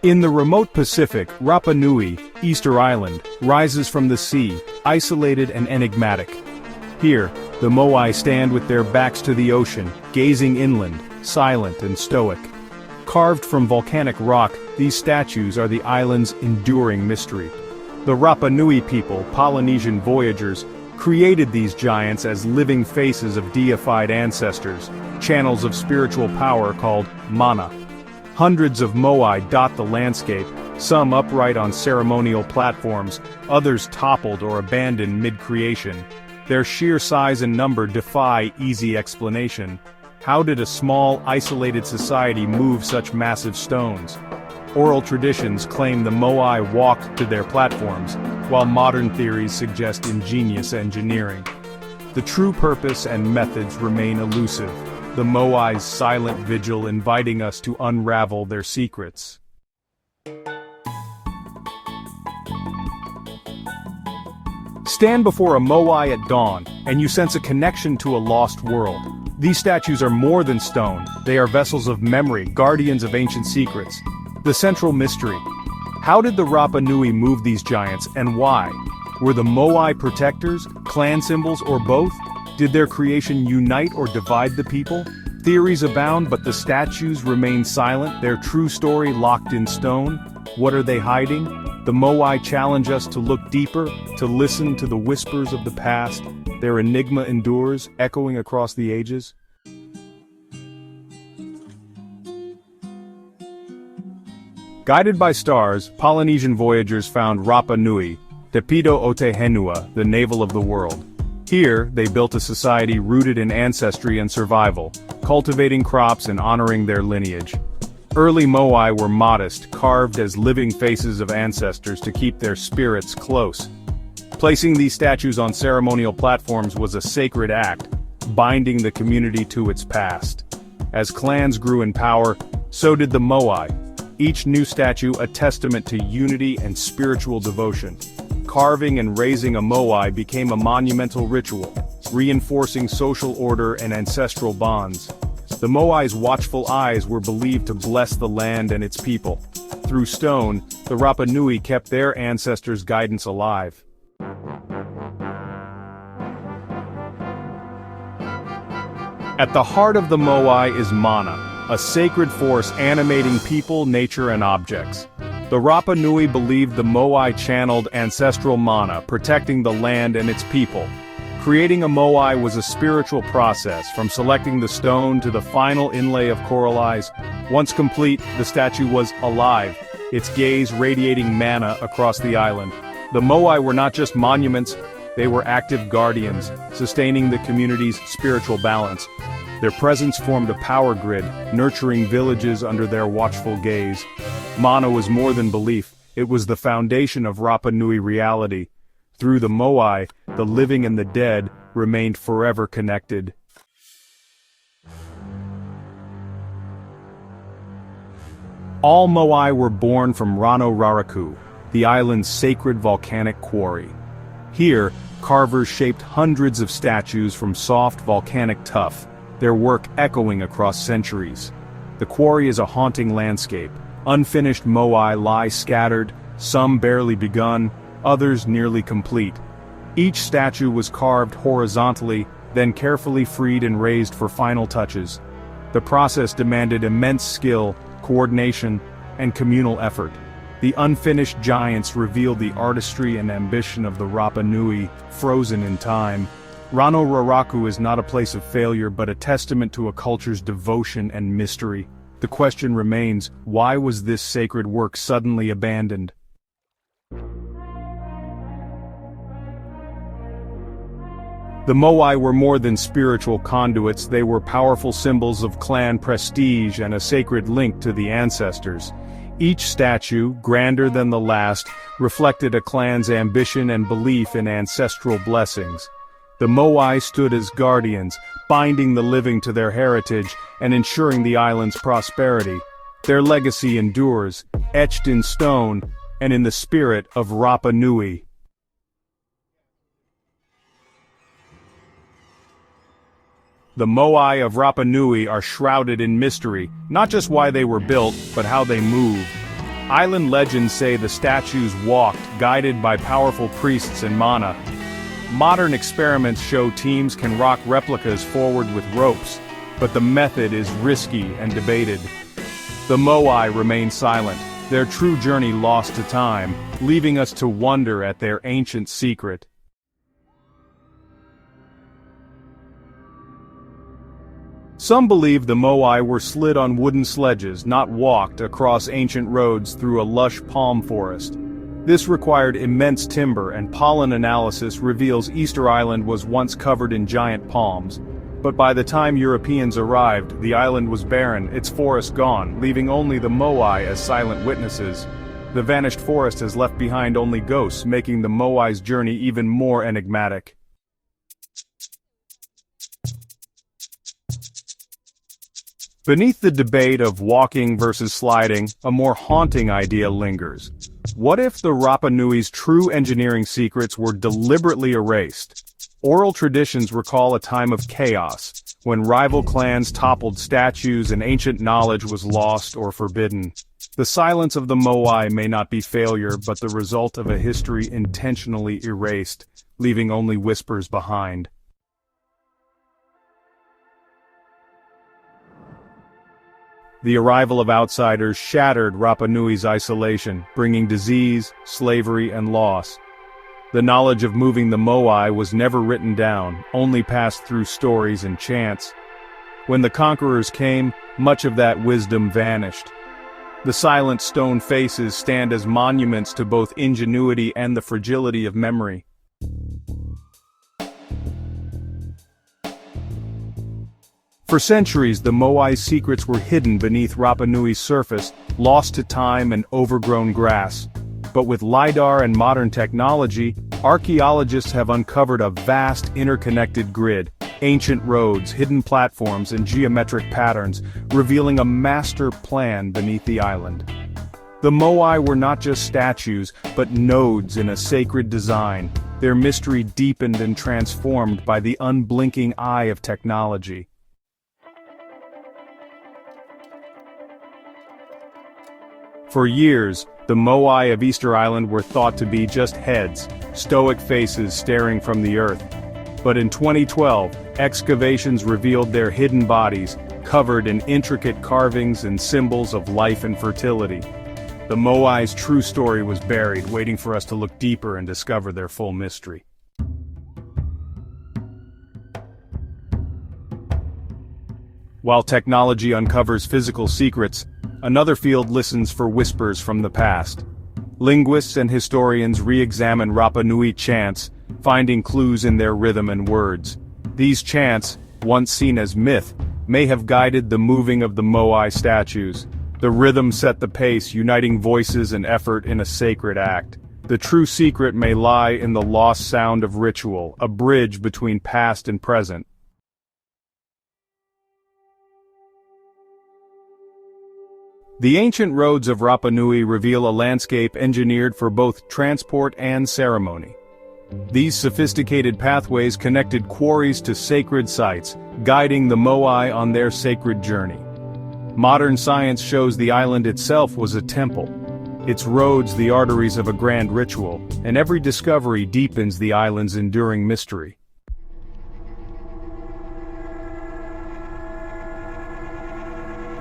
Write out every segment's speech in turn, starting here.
In the remote Pacific, Rapa Nui, Easter Island, rises from the sea, isolated and enigmatic. Here, the Moai stand with their backs to the ocean, gazing inland, silent and stoic. Carved from volcanic rock, these statues are the island's enduring mystery. The Rapa Nui people, Polynesian voyagers, created these giants as living faces of deified ancestors, channels of spiritual power called mana. Hundreds of Moai dot the landscape, some upright on ceremonial platforms, others toppled or abandoned mid-creation. Their sheer size and number defy easy explanation. How did a small, isolated society move such massive stones? Oral traditions claim the Moai walked to their platforms, while modern theories suggest ingenious engineering. The true purpose and methods remain elusive, the Moai's silent vigil inviting us to unravel their secrets. Stand before a Moai at dawn, and you sense a connection to a lost world. These statues are more than stone, they are vessels of memory, guardians of ancient secrets. The central mystery. How did the Rapa Nui move these giants, and why? Were the Moai protectors, clan symbols, or both? Did their creation unite or divide the people? Theories abound, but the statues remain silent, their true story locked in stone. What are they hiding? The Moai challenge us to look deeper, to listen to the whispers of the past. Their enigma endures, echoing across the ages. Guided by stars, Polynesian voyagers found Rapa Nui, Tepido Otehenua, the navel of the world. Here, they built a society rooted in ancestry and survival, cultivating crops and honoring their lineage. Early Moai were modest, carved as living faces of ancestors to keep their spirits close. Placing these statues on ceremonial platforms was a sacred act, binding the community to its past. As clans grew in power, so did the Moai, each new statue a testament to unity and spiritual devotion. Carving and raising a Moai became a monumental ritual, reinforcing social order and ancestral bonds. The Moai's watchful eyes were believed to bless the land and its people. Through stone, the Rapa Nui kept their ancestors' guidance alive. At the heart of the Moai is mana, a sacred force animating people, nature, and objects. The Rapa Nui believed the Moai channeled ancestral mana, protecting the land and its people. Creating a Moai was a spiritual process, from selecting the stone to the final inlay of coral eyes. Once complete, the statue was alive, its gaze radiating mana across the island. The Moai were not just monuments, they were active guardians, sustaining the community's spiritual balance. Their presence formed a power grid, nurturing villages under their watchful gaze. Mana was more than belief, it was the foundation of Rapa Nui reality. Through the Moai, the living and the dead remained forever connected. All Moai were born from Rano Raraku, the island's sacred volcanic quarry. Here, carvers shaped hundreds of statues from soft volcanic tuff, their work echoing across centuries. The quarry is a haunting landscape. Unfinished Moai lie scattered, some barely begun, others nearly complete. Each statue was carved horizontally, then carefully freed and raised for final touches. The process demanded immense skill, coordination, and communal effort. The unfinished giants revealed the artistry and ambition of the Rapa Nui, frozen in time. Rano Raraku is not a place of failure but a testament to a culture's devotion and mystery. The question remains, why was this sacred work suddenly abandoned? The Moai were more than spiritual conduits, they were powerful symbols of clan prestige and a sacred link to the ancestors. Each statue, grander than the last, reflected a clan's ambition and belief in ancestral blessings. The Moai stood as guardians, binding the living to their heritage and ensuring the island's prosperity. Their legacy endures, etched in stone and in the spirit of Rapa Nui. The Moai of Rapa Nui are shrouded in mystery, not just why they were built, but how they moved. Island legends say the statues walked, guided by powerful priests and mana. Modern experiments show teams can rock replicas forward with ropes, but the method is risky and debated. The Moai remain silent, their true journey lost to time, leaving us to wonder at their ancient secret. Some believe the Moai were slid on wooden sledges, not walked, across ancient roads through a lush palm forest. This required immense timber, and pollen analysis reveals Easter Island was once covered in giant palms. But by the time Europeans arrived, the island was barren, its forest gone, leaving only the Moai as silent witnesses. The vanished forest has left behind only ghosts, making the Moai's journey even more enigmatic. Beneath the debate of walking versus sliding, a more haunting idea lingers. What if the Rapa Nui's true engineering secrets were deliberately erased? Oral traditions recall a time of chaos, when rival clans toppled statues and ancient knowledge was lost or forbidden. The silence of the Moai may not be failure, but the result of a history intentionally erased, leaving only whispers behind. The arrival of outsiders shattered Rapa Nui's isolation, bringing disease, slavery, and loss. The knowledge of moving the Moai was never written down, only passed through stories and chants. When the Conquerors came, much of that wisdom vanished. The silent stone faces stand as monuments to both ingenuity and the fragility of memory. For centuries, the Moai's secrets were hidden beneath Rapa Nui's surface, lost to time and overgrown grass. But with LIDAR and modern technology, archaeologists have uncovered a vast interconnected grid, ancient roads, hidden platforms, and geometric patterns, revealing a master plan beneath the island. The Moai were not just statues, but nodes in a sacred design, their mystery deepened and transformed by the unblinking eye of technology. For years, the Moai of Easter Island were thought to be just heads, stoic faces staring from the earth. But in 2012, excavations revealed their hidden bodies, covered in intricate carvings and symbols of life and fertility. The Moai's true story was buried, waiting for us to look deeper and discover their full mystery. While technology uncovers physical secrets, another field listens for whispers from the past. Linguists and historians re-examine Rapa Nui chants, finding clues in their rhythm and words. These chants, once seen as myth, may have guided the moving of the Moai statues. The rhythm set the pace, uniting voices and effort in a sacred act. The true secret may lie in the lost sound of ritual, a bridge between past and present. The ancient roads of Rapa Nui reveal a landscape engineered for both transport and ceremony. These sophisticated pathways connected quarries to sacred sites, guiding the Moai on their sacred journey. Modern science shows the island itself was a temple, its roads the arteries of a grand ritual, and every discovery deepens the island's enduring mystery.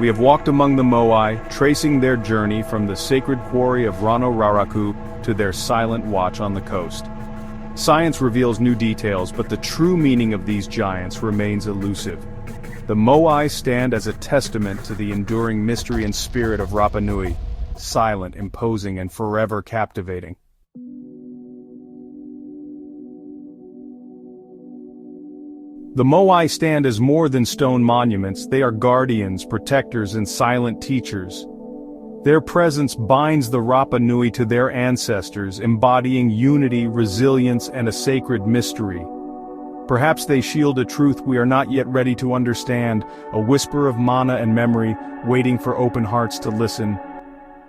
We have walked among the Moai, tracing their journey from the sacred quarry of Rano Raraku to their silent watch on the coast. Science reveals new details, but the true meaning of these giants remains elusive. The Moai stand as a testament to the enduring mystery and spirit of Rapa Nui, silent, imposing, and forever captivating. The Moai stand as more than stone monuments. They are guardians, protectors, and silent teachers. Their presence binds the Rapa Nui to their ancestors, embodying unity, resilience, and a sacred mystery. Perhaps they shield a truth we are not yet ready to understand, a whisper of mana and memory, waiting for open hearts to listen.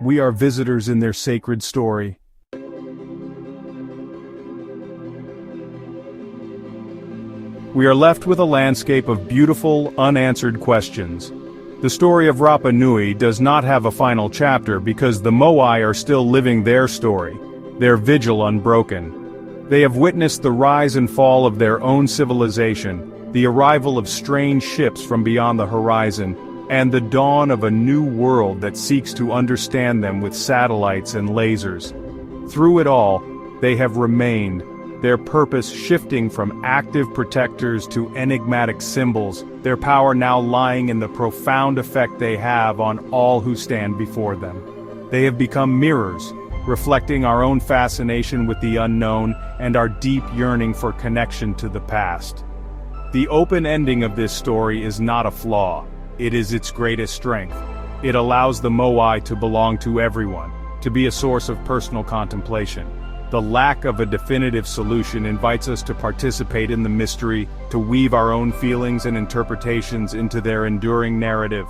We are visitors in their sacred story. We are left with a landscape of beautiful, unanswered questions. The story of Rapa Nui does not have a final chapter because the Moai are still living their story, their vigil unbroken. They have witnessed the rise and fall of their own civilization, the arrival of strange ships from beyond the horizon, and the dawn of a new world that seeks to understand them with satellites and lasers. Through it all, they have remained, their purpose shifting from active protectors to enigmatic symbols, their power now lying in the profound effect they have on all who stand before them. They have become mirrors, reflecting our own fascination with the unknown and our deep yearning for connection to the past. The open ending of this story is not a flaw, it is its greatest strength. It allows the Moai to belong to everyone, to be a source of personal contemplation. The lack of a definitive solution invites us to participate in the mystery, to weave our own feelings and interpretations into their enduring narrative.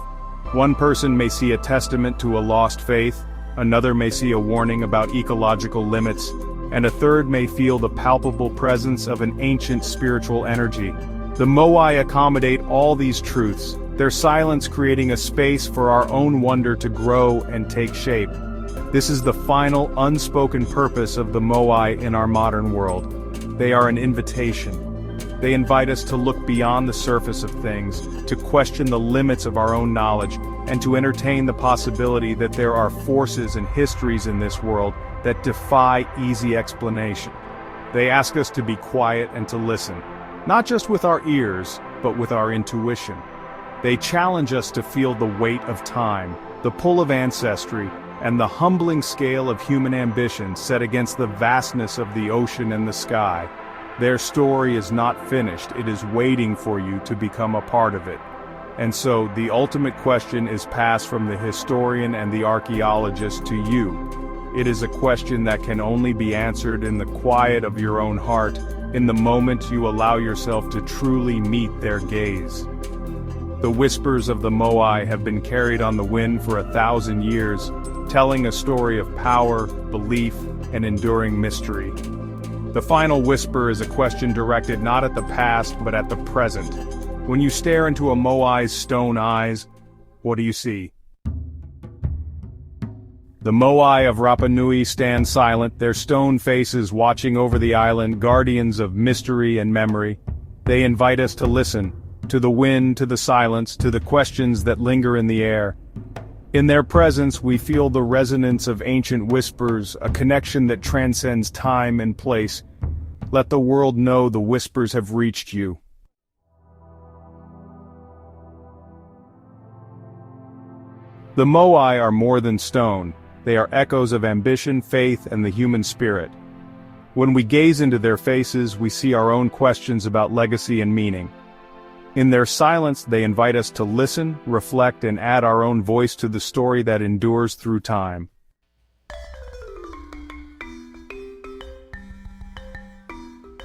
One person may see a testament to a lost faith, another may see a warning about ecological limits, and a third may feel the palpable presence of an ancient spiritual energy. The Moai accommodate all these truths, their silence creating a space for our own wonder to grow and take shape. This is the final, unspoken purpose of the Moai in our modern world. They are an invitation. They invite us to look beyond the surface of things, to question the limits of our own knowledge, and to entertain the possibility that there are forces and histories in this world that defy easy explanation. They ask us to be quiet and to listen, not just with our ears, but with our intuition. They challenge us to feel the weight of time, the pull of ancestry, and the humbling scale of human ambition set against the vastness of the ocean and the sky. Their story is not finished, it is waiting for you to become a part of it. And so, the ultimate question is passed from the historian and the archaeologist to you. It is a question that can only be answered in the quiet of your own heart, in the moment you allow yourself to truly meet their gaze. The whispers of the Moai have been carried on the wind for 1,000 years, telling a story of power, belief, and enduring mystery. The final whisper is a question directed not at the past but at the present. When you stare into a Moai's stone eyes, what do you see? The Moai of Rapa Nui stand silent, their stone faces watching over the island, guardians of mystery and memory. They invite us to listen, to the wind, to the silence, to the questions that linger in the air. In their presence we feel the resonance of ancient whispers, a connection that transcends time and place. Let the world know the whispers have reached you. The Moai are more than stone, they are echoes of ambition, faith, and the human spirit. When we gaze into their faces, we see our own questions about legacy and meaning. In their silence, they invite us to listen, reflect, and add our own voice to the story that endures through time.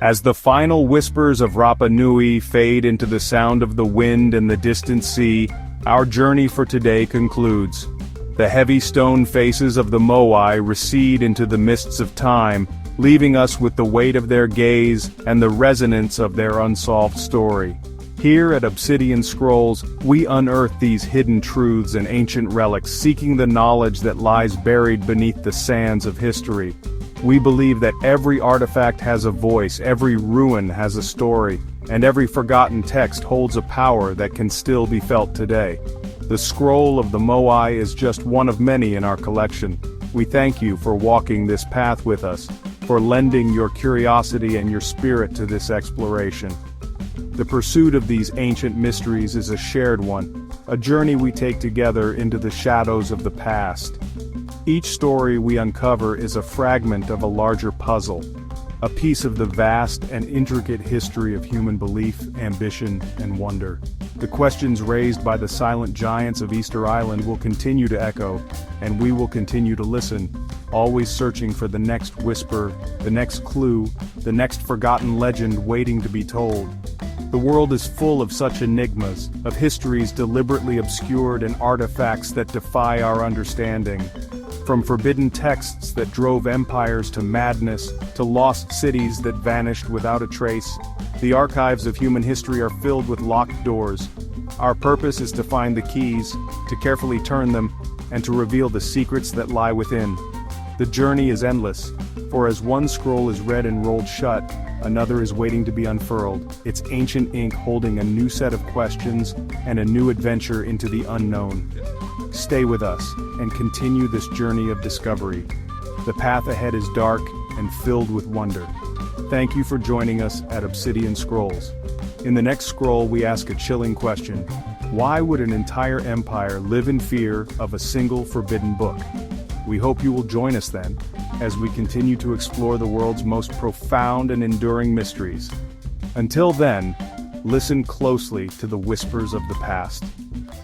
As the final whispers of Rapa Nui fade into the sound of the wind and the distant sea, our journey for today concludes. The heavy stone faces of the Moai recede into the mists of time, leaving us with the weight of their gaze and the resonance of their unsolved story. Here at Obsidian Scrolls, we unearth these hidden truths and ancient relics, seeking the knowledge that lies buried beneath the sands of history. We believe that every artifact has a voice, every ruin has a story, and every forgotten text holds a power that can still be felt today. The Scroll of the Moai is just one of many in our collection. We thank you for walking this path with us, for lending your curiosity and your spirit to this exploration. The pursuit of these ancient mysteries is a shared one, a journey we take together into the shadows of the past. Each story we uncover is a fragment of a larger puzzle, a piece of the vast and intricate history of human belief, ambition, and wonder. The questions raised by the silent giants of Easter Island will continue to echo, and we will continue to listen, always searching for the next whisper, the next clue, the next forgotten legend waiting to be told. The world is full of such enigmas, of histories deliberately obscured and artifacts that defy our understanding. From forbidden texts that drove empires to madness, to lost cities that vanished without a trace, the archives of human history are filled with locked doors. Our purpose is to find the keys, to carefully turn them, and to reveal the secrets that lie within. The journey is endless, for as one scroll is read and rolled shut, another is waiting to be unfurled, its ancient ink holding a new set of questions and a new adventure into the unknown. Stay with us, and continue this journey of discovery. The path ahead is dark and filled with wonder. Thank you for joining us at Obsidian Scrolls. In the next scroll we ask a chilling question. Why would an entire empire live in fear of a single forbidden book? We hope you will join us then, as we continue to explore the world's most profound and enduring mysteries. Until then, listen closely to the whispers of the past.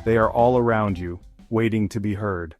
They are all around you, waiting to be heard.